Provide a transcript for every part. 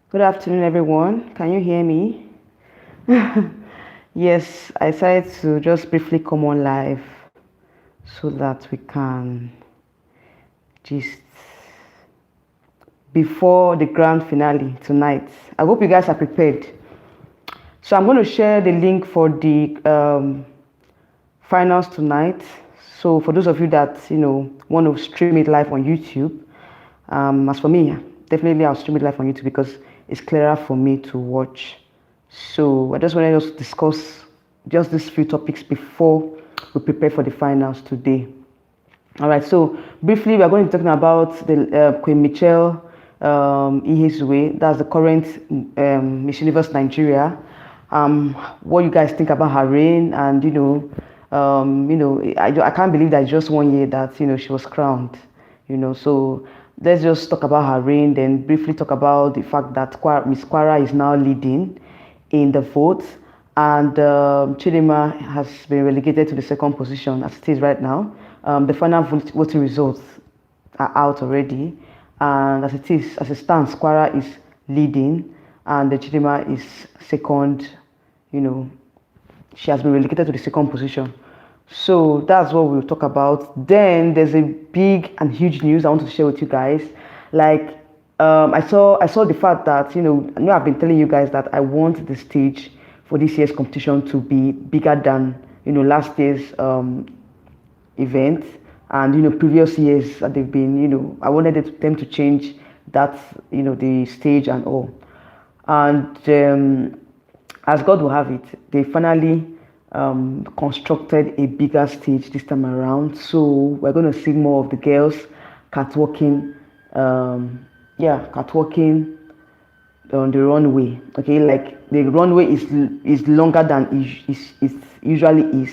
Good afternoon, everyone. Can you hear me? Yes, I decided to just briefly come on live so that we can just before the grand finale tonight. I hope you guys are prepared. So I'm going to share the link for the finals tonight. So for those of you that want to stream it live on YouTube, as for me, definitely I'll stream it live on YouTube because it's clearer for me to watch. So I just wanted us to discuss just these few topics before we prepare for the finals today. All right, so briefly, we are going to be talking about the Queen Mitchel Ihezue. That's the current Miss Universe Nigeria. What you guys think about her reign, and I can't believe that it's just 1 year that she was crowned. So let's just talk about her reign, then briefly talk about the fact that Miss Kwara is now leading in the vote, and Chidinma has been relegated to the second position as it is right now. The final voting results are out already, and as it stands, Kwara is leading, and the Chidinma is second. She has been relegated to the second position. So that's what we'll talk about. Then there's a big and huge news I want to share with you guys. Like I saw the fact that I've been telling you guys that I want the stage for this year's competition to be bigger than last year's event, and previous years that they've been. I wanted them to change that, the stage and all. And as God will have it, they finally constructed a bigger stage this time around. So we're going to see more of the girls catwalking, catwalking on the runway. Okay, like the runway is longer than it usually is,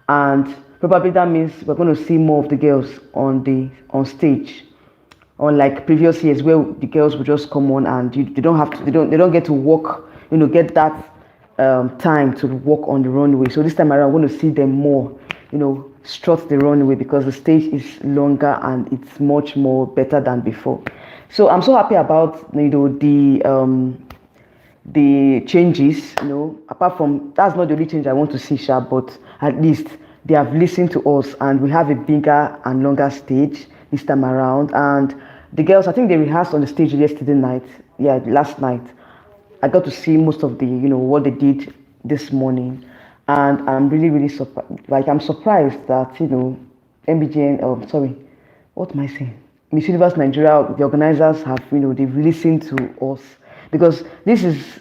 and probably that means we're going to see more of the girls on stage, unlike previous years where the girls would just come on and they don't have to, they don't get to walk, get that time to walk on the runway. So this time around, I'm going to see them more, strut the runway because the stage is longer and it's much more better than before. So I'm so happy about the changes. Apart from that's not the only change I want to see, Sha, but at least they have listened to us and we have a bigger and longer stage this time around. And the girls, I think they rehearsed on the stage yesterday night. Yeah, last night. I got to see most of the, what they did this morning, and I'm really, really surprised. Like I'm surprised that MBGN. Oh, sorry, what am I saying? Miss Universe Nigeria, the organizers have, they've listened to us because this is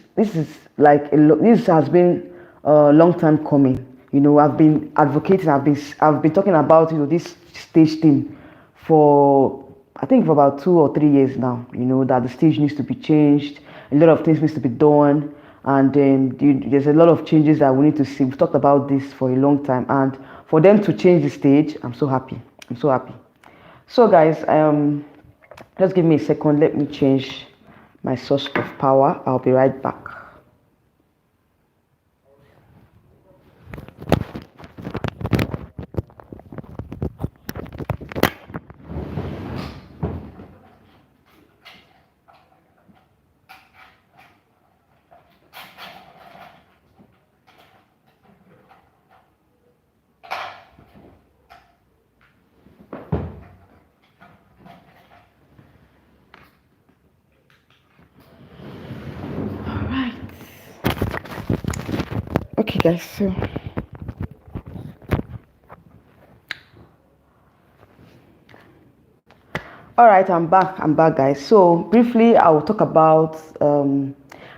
like this has been a long time coming. I've been advocating. I've been talking about this stage thing for I think for about 2 or 3 years now. That the stage needs to be changed. A lot of things needs to be done, and there's a lot of changes that we need to see. We've talked about this for a long time, and for them to change the stage, I'm so happy. I'm so happy. So guys, just give me a second. Let me change my source of power. I'll be right back. Okay guys, so all right, I'm back guys. So briefly I will talk about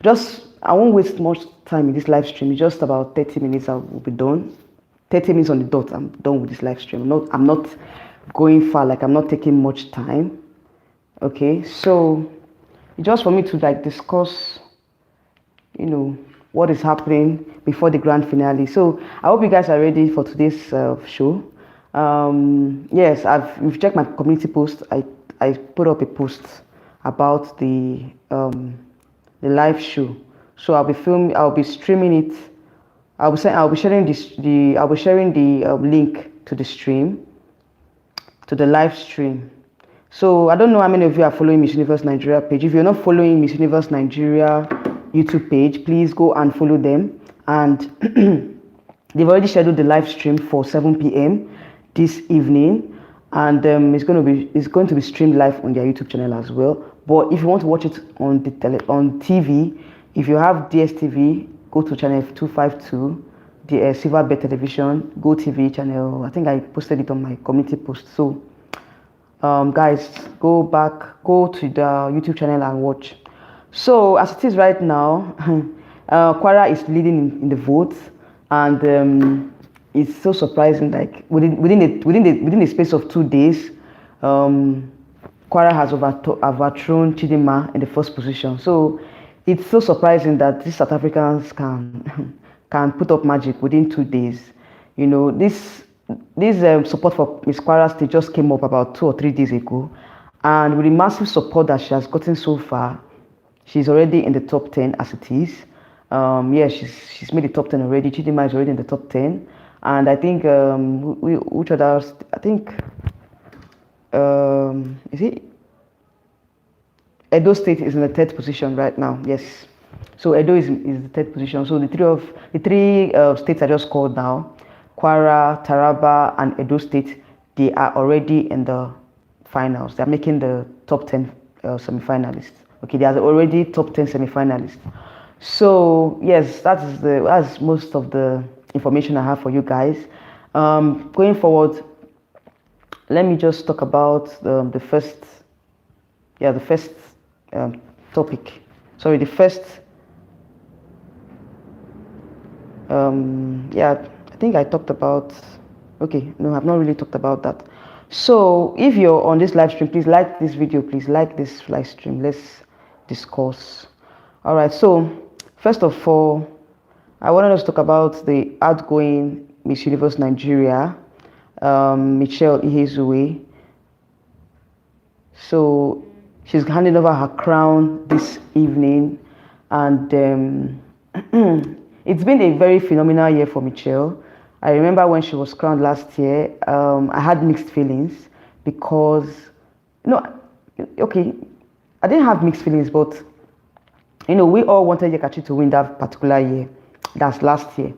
just I won't waste much time in this live stream. It's just about 30 minutes. I will be done. 30 minutes on the dot. I'm done with this live stream. I'm not going far, like I'm not taking much time. Okay, so just for me to like discuss what is happening before the grand finale. So I hope you guys are ready for today's show. Yes, we've checked my community post. I put up a post about the live show. So I'll be streaming it. I'll be sharing the link to the stream, to the live stream. So I don't know how many of you are following Miss Universe Nigeria page. If you're not following Miss Universe Nigeria YouTube page, please go and follow them. And they've already scheduled the live stream for 7 p.m. this evening, and it's going to be streamed live on their YouTube channel as well. But if you want to watch it on on TV, if you have DSTV, go to channel 252, the Silverbird Television, Go TV channel. I think I posted it on my community post. So guys, go to the YouTube channel and watch. So as it is right now, Kwara is leading in the vote, and it's so surprising. Like within the space of 2 days, Kwara has overthrown Chidinma in the first position. So it's so surprising that these South Africans can can put up magic within 2 days. You know, this support for Miss Kwara State just came up about 2 or 3 days ago, and with the massive support that she has gotten so far, she's already in the top 10 as it is. Yeah, she's made the top 10 already. Chidinma is already in the top 10, and I think which others? I think is it Edo State is in the 3rd position right now. Yes, so Edo is the 3rd position. So the three states I just called now, Kwara, Taraba, and Edo State, they are already in the finals. They're making the top 10 semi-finalists. Okay, they are already top 10 semi-finalists. So yes, that's most of the information I have for you guys. Going forward, let me just talk about the first topic. Sorry, the first. I think I talked about. Okay, no, I've not really talked about that. So if you're on this live stream, please like this video. Please like this live stream. Let's discuss. All right. So first of all, I wanted us to talk about the outgoing Miss Universe Nigeria, Mitchel Ihezue. So she's handing over her crown this evening, and it's been a very phenomenal year for Mitchel. I remember when she was crowned last year, I had mixed feelings because, okay, I didn't have mixed feelings, but, we all wanted Yekachi to win that particular year. That's last year.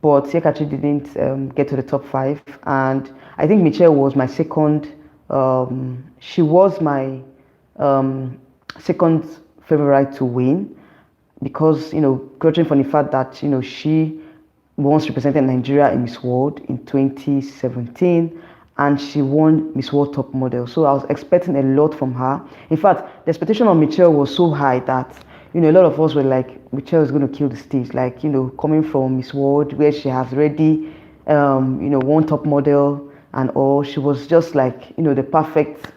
But Yekachi didn't get to the top 5. And I think Mitchel was my second, she was my second favorite to win because, judging from the fact that, she once represented Nigeria in Miss World in 2017, and she won Miss World Top Model. So I was expecting a lot from her. In fact, the expectation on Mitchel was so high that, a lot of us were like, Mitchel is going to kill the stage. Like, coming from Miss World, where she has already, won Top Model and all, she was just like, the perfect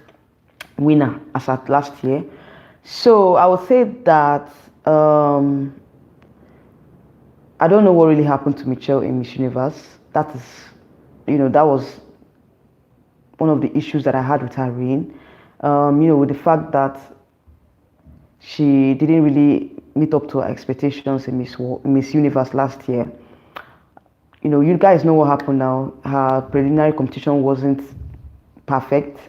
winner as at last year. So I would say that I don't know what really happened to Mitchel in Miss Universe. That is, that was one of the issues that I had with her reign. With the fact that she didn't really meet up to her expectations in Miss Universe last year. You guys know what happened now. Her preliminary competition wasn't perfect.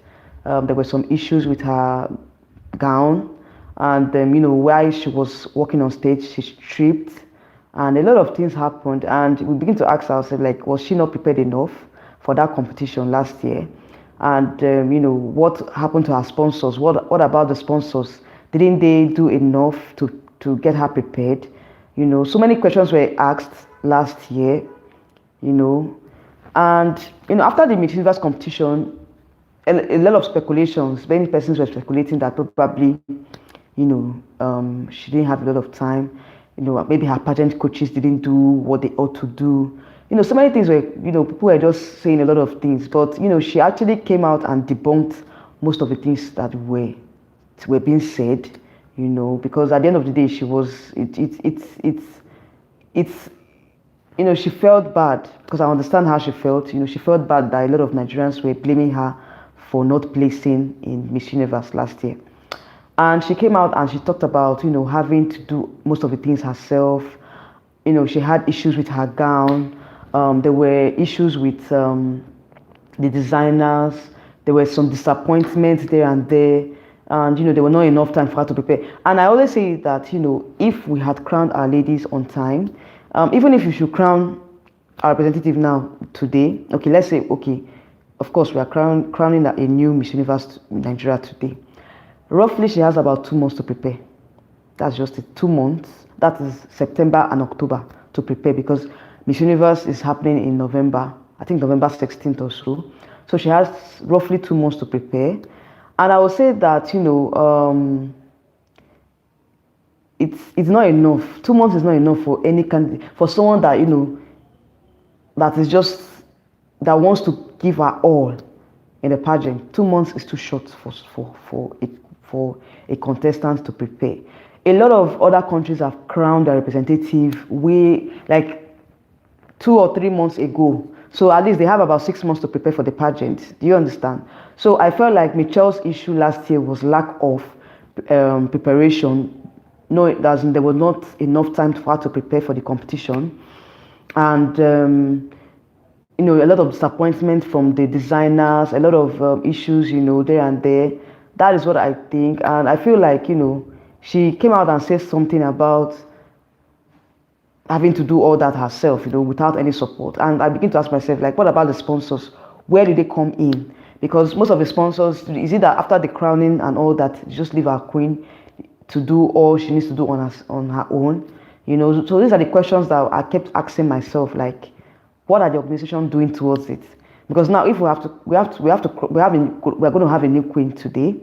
There were some issues with her gown, and while she was walking on stage, she tripped. And a lot of things happened, and we begin to ask ourselves, like, was she not prepared enough for that competition last year? And what happened to her sponsors? What about the sponsors? Didn't they do enough to get her prepared? So many questions were asked last year. And after the Miss Universe competition, a lot of speculations. Many persons were speculating that probably, she didn't have a lot of time. Maybe her pageant coaches didn't do what they ought to do. So many things were, people were just saying a lot of things. But, she actually came out and debunked most of the things that were being said, because at the end of the day, she was, she felt bad, because I understand how she felt. She felt bad that a lot of Nigerians were blaming her for not placing in Miss Universe last year. And she came out and she talked about, having to do most of the things herself. She had issues with her gown. There were issues with the designers. there were some disappointments there and there, and there were not enough time for her to prepare. And I always say that if we had crowned our ladies on time, even if you should crown our representative now today, okay, let's say, okay, of course we are crowning a new Miss Universe Nigeria today. Roughly, she has about 2 months to prepare. That's just it, 2 months. That is September and October to prepare, because Miss Universe is happening in November, I think November 16th or so. So she has roughly 2 months to prepare. And I would say that, it's not enough. 2 months is not enough for any candidate, for someone that, that is just, that wants to give her all in the pageant. 2 months is too short for a contestant to prepare. A lot of other countries have crowned their representative way, like 2 or 3 months ago. So at least they have about 6 months to prepare for the pageant. Do you understand? So I felt like Mitchel's issue last year was lack of preparation. No, it doesn't. There was not enough time for her to prepare for the competition, and a lot of disappointment from the designers, a lot of issues, there and there. That is what I think, and I feel like she came out and said something about having to do all that herself, without any support. And I begin to ask myself, like, what about the sponsors? Where did they come in? Because most of the sponsors, is it that after the crowning and all that, just leave our queen to do all she needs to do on her own? So these are the questions that I kept asking myself, like, what are the organization doing towards it? Because now, if we're going to have a new queen today,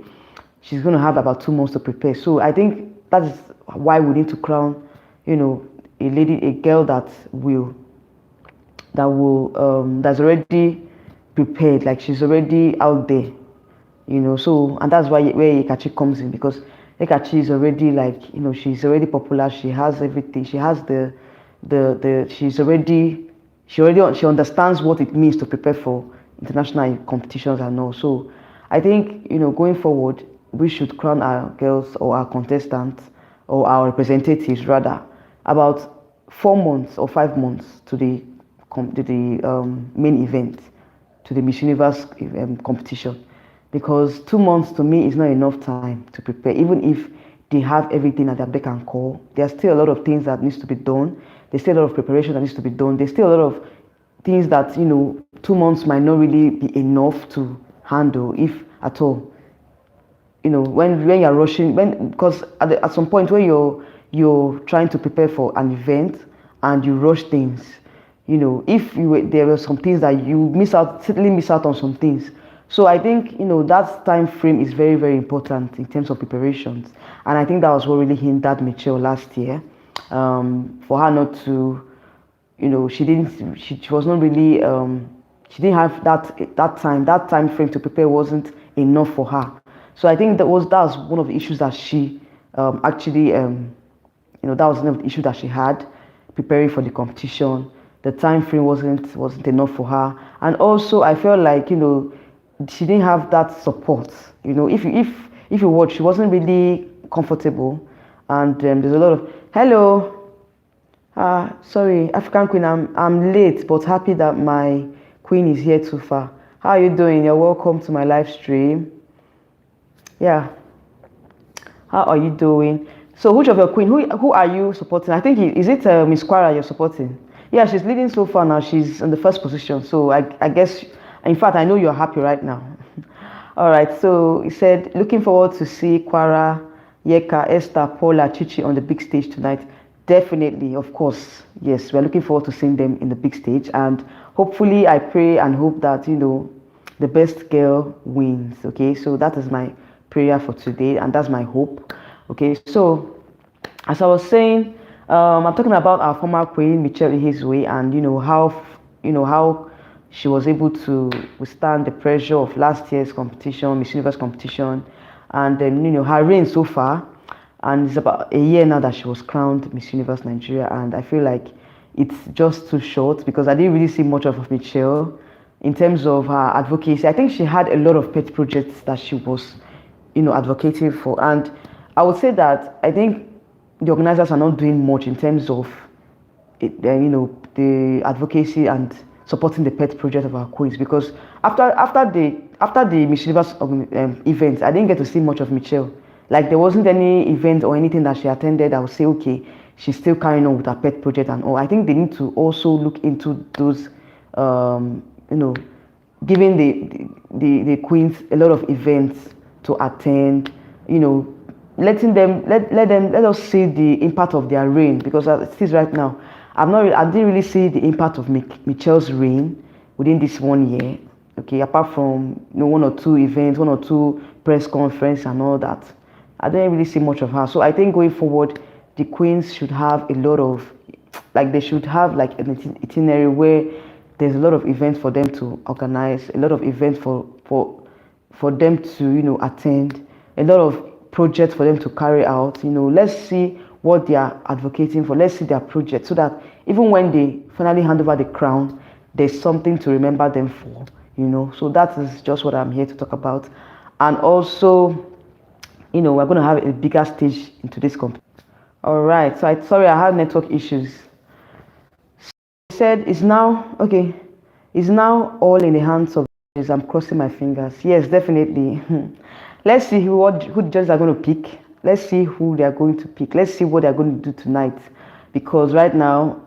she's going to have about 2 months to prepare. So I think that is why we need to crown, a girl that's already prepared, like she's already out there, So, and that's where Ekachi comes in, because Ekachi is already, like, she's already popular. She has everything. She has she understands what it means to prepare for international competitions and all. So I think, going forward, we should crown our girls, or our contestants, or our representatives rather, about 4 months or 5 months to the main event, to the Miss Universe competition. Because 2 months to me is not enough time to prepare. Even if they have everything at their beck and call, there's still a lot of things that needs to be done. There's still a lot of preparation that needs to be done. There's still a lot of things that 2 months might not really be enough to handle, if at all. When you're rushing, because at some point when you're trying to prepare for an event and you rush things, if there were some things that you certainly miss out on some things. So I think that time frame is very, very important in terms of preparations, and I think that was what really hindered Mitchel last year, for her not to, she was not really, she didn't have that time frame to prepare wasn't enough for her. So I think that was one of the issues that she actually, that was one of the issues that she had preparing for the competition. The time frame wasn't enough for her, and also I felt like she didn't have that support. If you watch, she wasn't really comfortable, and there's a lot of hello. Sorry, African Queen. I'm late, but happy that my queen is here too far. How are you doing? You're welcome to my live stream. Yeah. How are you doing? So, which of your queen? Who are you supporting? I think is it Miss Kwara you're supporting? Yeah, she's leading so far now. She's in the first position. So I guess, in fact, I know you're happy right now. All right. So he said, looking forward to see Kwara, Yeka, Esther, Paula, Chichi on the big stage tonight. Definitely, of course. Yes, we're looking forward to seeing them in the big stage, and hopefully, I pray and hope that the best girl wins. Okay, so that is my prayer for today, and that's my hope. Okay, so as I was saying, I'm talking about our former queen Mitchel Ihezue, and how she was able to withstand the pressure of last year's competition, Miss Universe competition, and then her reign so far. And it's about a year now that she was crowned Miss Universe Nigeria, and I feel like it's just too short, because I didn't really see much of Mitchel in terms of her advocacy. I think she had a lot of pet projects that she was advocating for, and I would say that I think the organizers are not doing much in terms of the advocacy and supporting the pet project of our queens, because after after the Miss Universe event, I didn't get to see much of Mitchel. Like there wasn't any event or anything that she attended. I would say, okay, she's still carrying on with her pet project and all. I think they need to also look into those, you know, giving the queens a lot of events to attend. You know, letting them let us see the impact of their reign, because as it is right now, I didn't really see the impact of Mitchel's reign within this 1 year. Okay, apart from, you know, 1 or 2 events, 1 or 2 press conference and all that, I didn't really see much of her. So I think going forward, the queens should have a lot of, like they should have like an itinerary where there's a lot of events for them to organize, a lot of events for them to, you know, attend, a lot of projects for them to carry out. You know, let's see what they are advocating for. Let's see their project, so that even when they finally hand over the crown, there's something to remember them for. You know, so that is just what I'm here to talk about. And also, you know, we're going to have a bigger stage into this competition. All right, so sorry, I had network issues. Said it's now okay, it's now all in the hands of judges. I'm crossing my fingers. Yes, definitely. Let's see who the judges are going to pick. Let's see who they are going to pick. Let's see what they're going to do tonight, because right now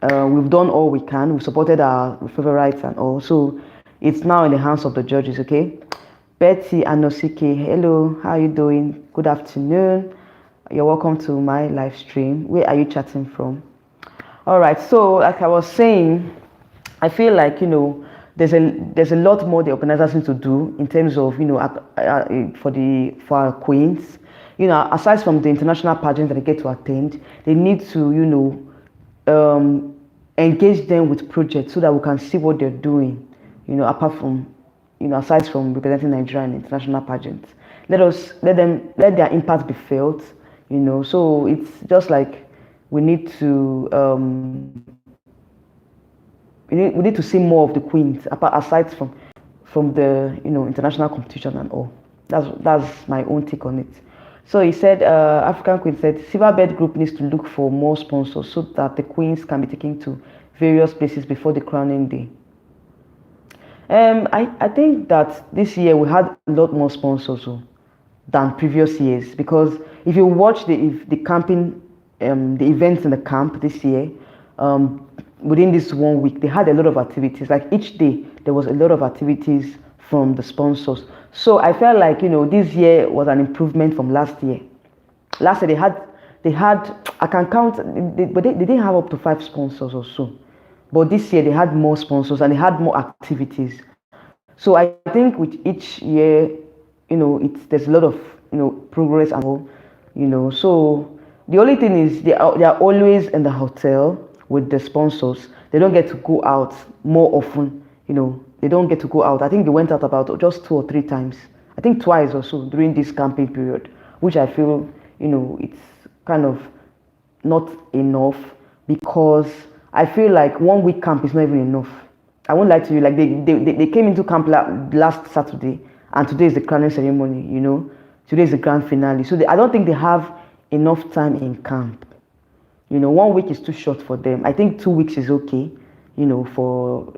we've done all we can. We've supported our favorites and all, so it's now in the hands of the judges. Okay, Betty Anosike, hello, how are you doing? Good afternoon. You're welcome to my live stream. Where are you chatting from? All right, so like I was saying, I feel like, you know, there's a lot more the organizers need to do in terms of, you know, for our queens. You know, aside from the international pageant that they get to attend, they need to, you know, engage them with projects so that we can see what they're doing. You know, apart from, you know, aside from representing Nigeria in international pageants, let their impact be felt. You know, so it's just like, we need to we need to see more of the queens aside from the, you know, international competition and all. That's my own take on it. So he said, African Queen said, Silverbird Group needs to look for more sponsors so that the queens can be taken to various places before the crowning day. I think that this year we had a lot more sponsors than previous years, because if you watch the camping, the events in the camp this year, within this 1 week, they had a lot of activities. Like each day, there was a lot of activities from the sponsors. So I felt like, you know, this year was an improvement from last year. Last year they had I can count, but they didn't have up to 5 sponsors or so. But this year they had more sponsors and they had more activities. So I think with each year, you know, there's a lot of, you know, progress and all, you know. So the only thing is they are always in the hotel with the sponsors. They don't get to go out more often, you know. They don't get to go out. I think they went out about just 2 or 3 times. I think twice or so during this camping period, which I feel, you know, it's kind of not enough, because I feel like 1 week camp is not even enough. I won't lie to you. Like they came into camp last Saturday, and today is the crowning ceremony. You know, today is the grand finale. So I don't think they have enough time in camp. You know, 1 week is too short for them. I think 2 weeks is okay, you know, for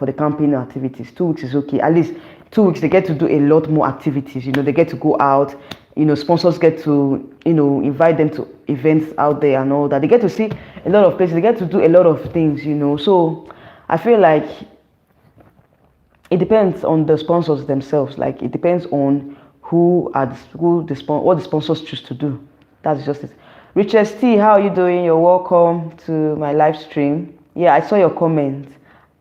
the camping activities. 2 weeks is okay. At least 2 weeks they get to do a lot more activities. You know, they get to go out. You know, sponsors get to, you know, invite them to events out there and all that. They get to see a lot of places. They get to do a lot of things, you know. So I feel like it depends on the sponsors themselves. Like it depends on what the sponsors choose to do. That's just it. Richard T, how are you doing? You're welcome to my live stream. Yeah, I saw your comment.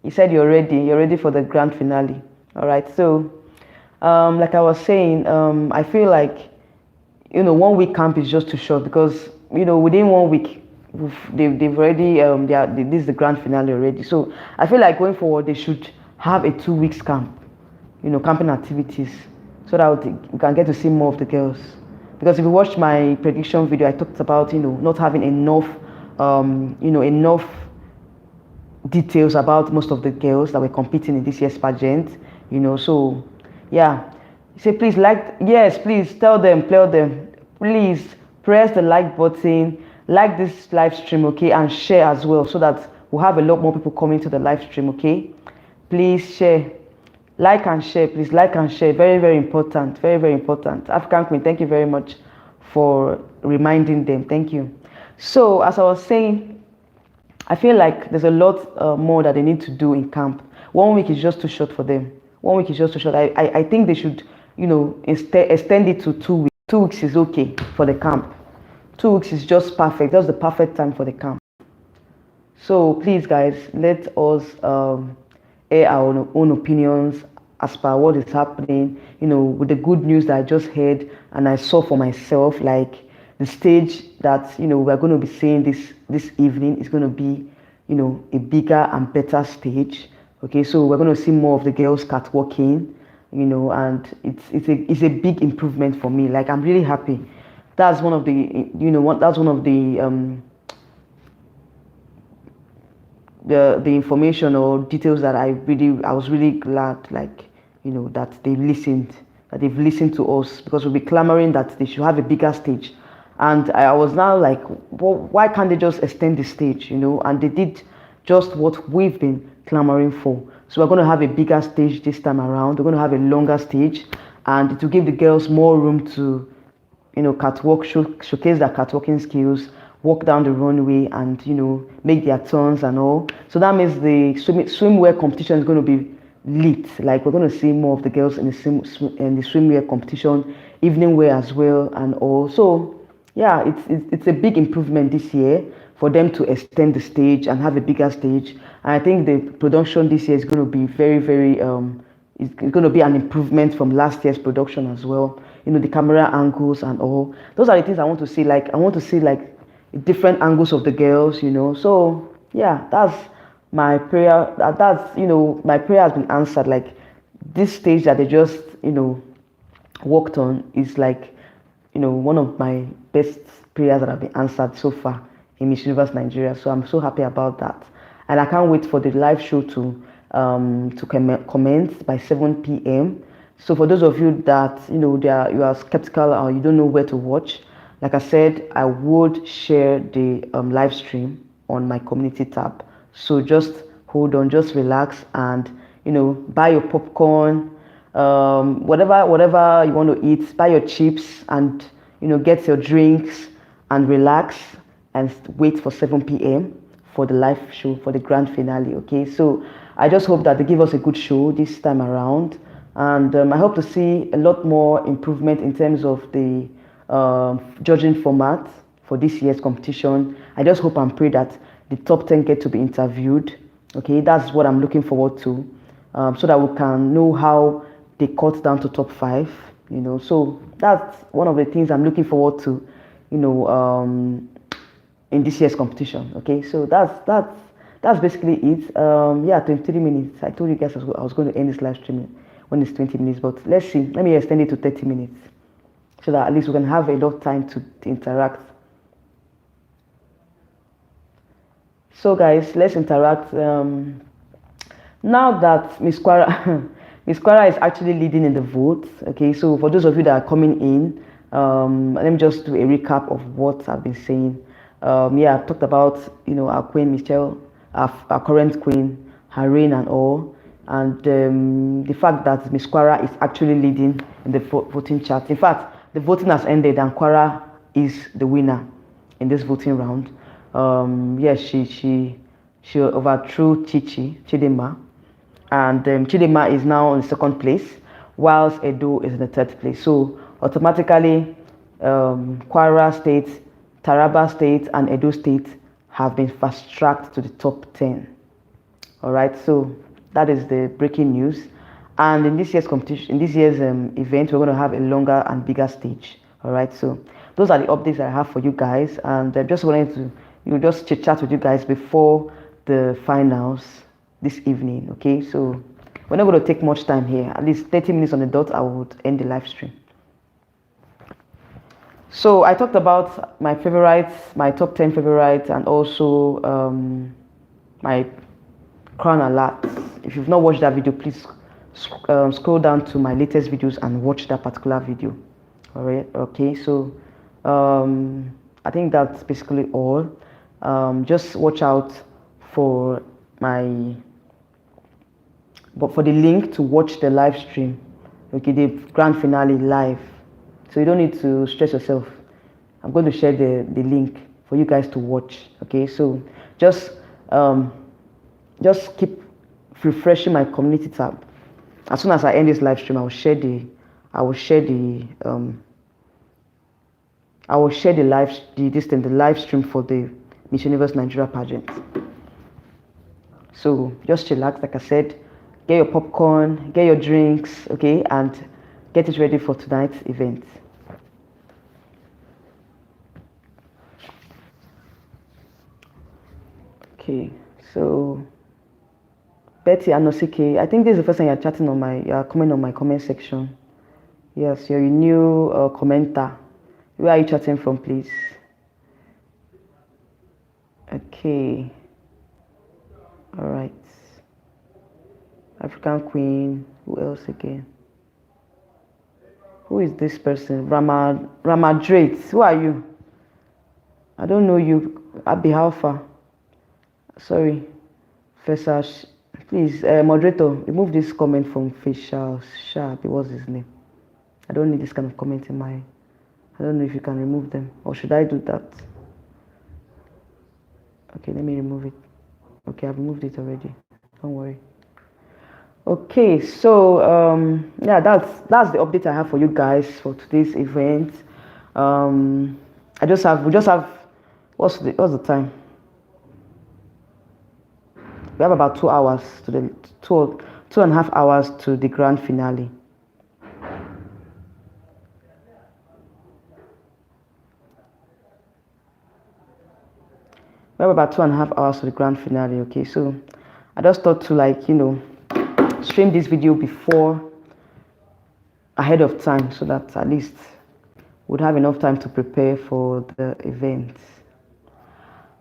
You said you're ready for the grand finale. All right. So, like I was saying, I feel like, you know, 1 week camp is just too short, because, you know, within 1 week, they've already this is the grand finale already. So I feel like going forward they should have a 2 weeks camp, you know, camping activities, so that we can get to see more of the girls. Because if you watch my prediction video, I talked about, you know, not having enough, you know, enough details about most of the girls that were competing in this year's pageant, you know. So yeah, say please yes, please tell them, please press the like button, like this live stream, okay, and share as well, so that we'll have a lot more people coming to the live stream, okay. Please share, Like and share, please. Like and share. Very, very important. Very, very important. African Queen, thank you very much for reminding them. Thank you. So, as I was saying, I feel like there's a lot more that they need to do in camp. 1 week is just too short for them. 1 week is just too short. I think they should, extend it to 2 weeks. 2 weeks is okay for the camp. 2 weeks is just perfect. That's the perfect time for the camp. So please, guys, let us air our own opinions as per what is happening. With the good news that I just heard and I saw for myself, like the stage that we're going to be seeing this evening is going to be, a bigger and better stage. Okay, so we're going to see more of the girls catwalking, and it's a big improvement for me. Like, I'm really happy. That's one of the that's one of the information or details that I was really glad, like, that they've listened to us, because we'll be clamoring that they should have a bigger stage. And I was now like, well, why can't they just extend the stage, and they did just what we've been clamoring for. So we're going to have a bigger stage this time around. We're going to have a longer stage, and to give the girls more room to catwalk, showcase their catwalking skills, walk down the runway, and make their turns and all. So that means the swimwear competition is going to be lit. Like, we're going to see more of the girls in the swimwear competition, evening wear as well, and all. So yeah, it's a big improvement this year for them to extend the stage and have a bigger stage. And I think the production this year is going to be very, very it's going to be an improvement from last year's production as well. The camera angles and all. Those are the things I want to see. Like, I want to see like different angles of the girls. So yeah, that's my prayer. That's my prayer has been answered. Like, this stage that they just worked on is like one of my best prayers that have been answered so far in Miss Universe Nigeria. So I'm so happy about that, and I can't wait for the live show to commence by 7 p.m. So for those of you that you are skeptical or you don't know where to watch, like I said, I would share the live stream on my community tab. So just hold on, just relax, and buy your popcorn, whatever you want to eat, buy your chips, and get your drinks and relax and wait for 7 p.m. for the live show, for the grand finale. Okay, so I just hope that they give us a good show this time around, and I hope to see a lot more improvement in terms of the judging format for this year's competition. I just hope and pray that the top 10 get to be interviewed. Okay, that's what I'm looking forward to, so that we can know how they cut down to top 5. So that's one of the things I'm looking forward to, in this year's competition. Okay, so that's basically it. Yeah, 23 minutes. I told you guys I was going to end this live stream when it's 20 minutes, but let's see. Let me extend it to 30 minutes so that at least we can have enough time to interact. So guys, let's interact. Now that Miss Kwara Miss Kwara is actually leading in the vote. Okay, so for those of you that are coming in, let me just do a recap of what I've been saying. Yeah, I've talked about our queen Mitchel, our current queen, her reign and all, and the fact that Miss Kwara is actually leading in the voting chart. In fact, the voting has ended and Kwara is the winner in this voting round. Yes, she overthrew Chidinma, and Chidinma is now in second place, whilst Ihezue is in the third place. So automatically, Kwara State, Taraba State, and Edo State have been fast-tracked to the top 10. All right, so that is the breaking news. And in this year's competition, in this year's event, we're going to have a longer and bigger stage. All right, so those are the updates that I have for you guys, and I just wanted to just chit chat with you guys before the finals this evening. Okay, so we're not going to take much time here. At least 30 minutes on the dot, I would end the live stream. So I talked about my favorites, my top 10 favorites, and also my crown alert. If you've not watched that video, please scroll down to my latest videos and watch that particular video. All right, okay, so I think that's basically all. Just watch out for my but for the link to watch the live stream, okay, the grand finale live. So you don't need to stress yourself. I'm going to share the link for you guys to watch. Okay, so just keep refreshing my community tab. As soon as I end this live stream, I will share the live stream for the Miss Universe Nigeria pageant. So just chillax, like I said, get your popcorn, get your drinks, okay, and get it ready for tonight's event. Okay, so Betty Anosike, I think this is the first time you're coming on my comment section. Yes, you're a new commenter. Where are you chatting from, please? Okay. All right. African Queen. Who else again? Who is this person? Ramadrate. Who are you? I don't know you. Abi Alpha. Sorry. Professor. Please, moderator, remove this comment from Facial Sharp. What's his name? I don't need this kind of comment in my. I don't know if you can remove them, or should I do that? Okay, let me remove it. Okay, I've removed it already. Don't worry. Okay, so yeah, that's the update I have for you guys for today's event. We just have what's the time? We have about 2 hours to the 2.5 hours to the grand finale. We have about 2.5 hours to the grand finale. Okay, so I just thought to stream this video ahead of time, so that at least we'd have enough time to prepare for the event.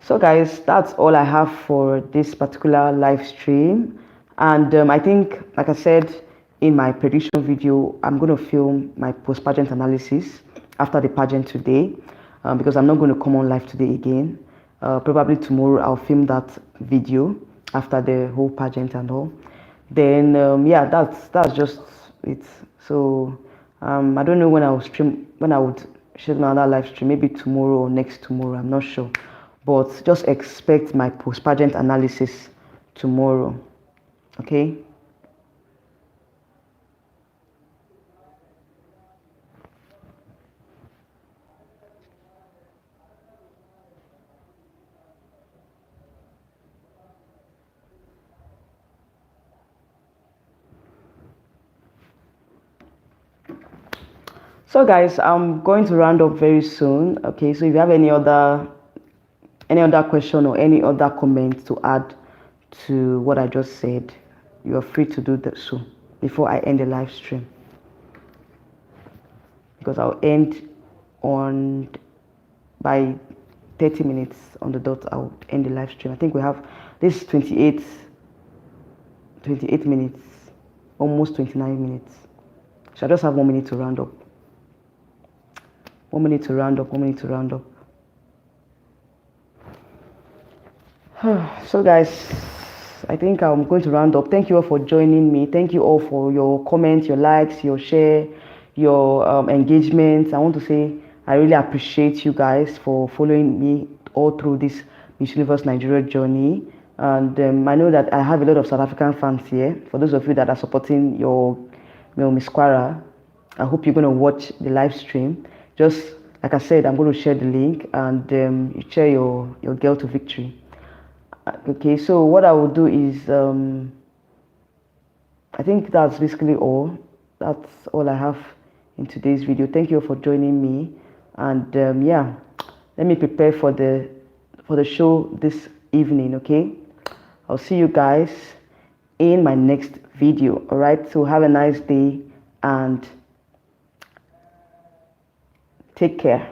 So guys, that's all I have for this particular live stream, and I think, like I said in my prediction video, I'm going to film my post-pageant analysis after the pageant today, because I'm not going to come on live today again. Probably tomorrow I'll film that video after the whole pageant and all. Then yeah, that's just it. So I don't know when I would schedule another live stream, maybe tomorrow or next tomorrow, I'm not sure, but just expect my post-pageant analysis tomorrow. Okay. So guys, I'm going to round up very soon. Okay, so if you have any other question or any other comment to add to what I just said, you are free to do that so before I end the live stream, because I'll end by 30 minutes on the dot. I'll end the live stream. I think we have this 28 minutes, almost 29 minutes. So I just have 1 minute to round up. 1 minute to round up. 1 minute to round up. So guys, I think I'm going to round up. Thank you all for joining me. Thank you all for your comments, your likes, your share, your engagement. I want to say I really appreciate you guys for following me all through this Miss Universe Nigeria journey. And I know that I have a lot of South African fans here. For those of you that are supporting your Miss Kwara, I hope you're going to watch the live stream. Just like I said, I'm going to share the link, and you share your girl to victory. Okay, so what I will do is I think that's basically all. That's all I have in today's video. Thank you for joining me, and yeah, let me prepare for the show this evening. Okay, I'll see you guys in my next video. All right, so have a nice day and take care.